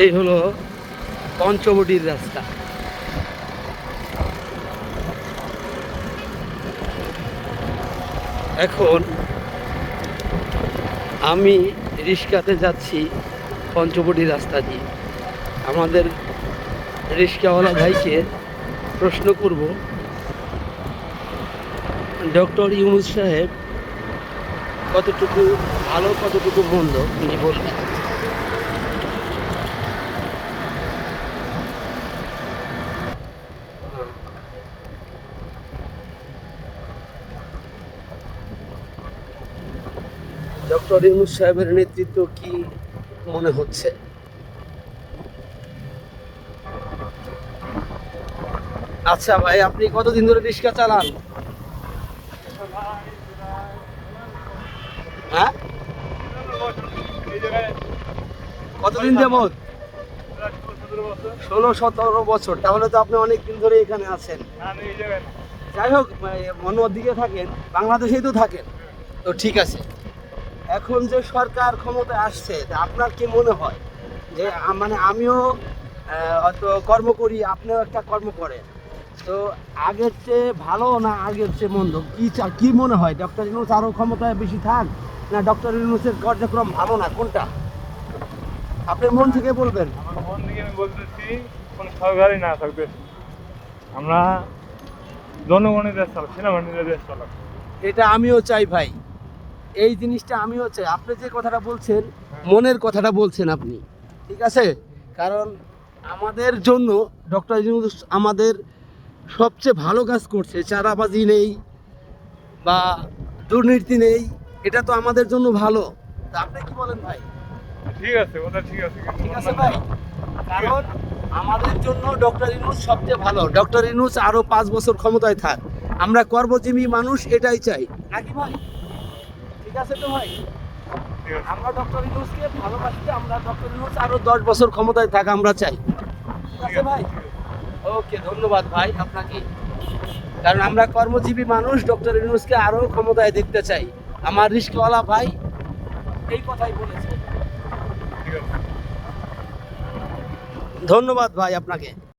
এই হলো পঞ্চবটির রাস্তা। এখন আমি রিক্সাতে যাচ্ছি পঞ্চবটি রাস্তা দিয়ে। আমাদের রিক্সাওয়ালা ভাইকে প্রশ্ন করব, ডক্টর ইউনূস সাহেব কতটুকু ভালো কতটুকু মন্দ উনি বলবেন। ডক্টর ইউনূস সাহেবের নেতৃত্ব কি মনে হচ্ছে? আচ্ছা ভাই, আপনি কতদিন ধরে রিক্সা চালান? হ্যাঁ, কতদিন যাবত? 16-17 বছর। তাহলে তো আপনি অনেক দিন ধরে এখানে আছেন। যাই হোক, অন্য দিকে থাকেন, বাংলাদেশেই তো থাকেন, তো ঠিক আছে। এখন যে সরকার ক্ষমতায় আসছে, তা আপনার কি মনে হয় যে মানে আমিও হয়তো কর্ম করি, আপনিও একটা কর্ম করেন, তো আগের চেয়ে ভালো না আগের চেয়ে মন্দ কি মনে হয়? ডক্টর ইউনূস আরও ক্ষমতায় বেশি থাক, না ডক্টর ইউনূসের কার্যক্রম ভালো না, কোনটা আপনি মন থেকে বলবেন? আমার মন থেকে আমি বলতেছি, কোনো সরকারই না থাকবে, আমরা জনগণের দেশ চালাক, সেনাবাহিনীর দেশ চালাক। এটা আমিও চাই ভাই, এই জিনিসটা আমিও চাই। আপনি যে কথাটা বলছেন, মনের কথাটা বলছেন আপনি, ঠিক আছে। কারণ আমাদের জন্য ডক্টর ইউনূস আমাদের সবচেয়ে ভালো কাজ করছে। চাঁদাবাজি নেই বা দুর্নীতি নেই, এটা তো আমাদের জন্য ভালো। তা আপনি কি বলেন ভাই? ঠিক আছে, ওটা ঠিক আছে, ঠিক আছে ভাই, কারণ আমাদের জন্য ডক্টর ইউনূস সবচেয়ে ভালো। ডক্টর ইউনূস আরো 5 বছর ক্ষমতায় থাক, আমরা কর্মজীবী মানুষ এটাই চাই, নাকি ভাই? ঠিক আছে তো ভাই, ঠিক আছে। আমরা ডক্টর ইউনূসকে ভালোবাসি, আমরা ডক্টর ইউনূস আরো 10 বছর ক্ষমতায় থাক আমরা চাই। ঠিক আছে ভাই, ওকে, ধন্যবাদ ভাই আপনাকে। কারণ আমরা কর্মজীবী মানুষ, ডক্টর ইউনূসকে আরো ক্ষমতায় দেখতে চাই। আমার রিস্কওয়ালা ভাই এই কথাই বলেছে। ঠিক আছে। ধন্যবাদ ভাই আপনাকে।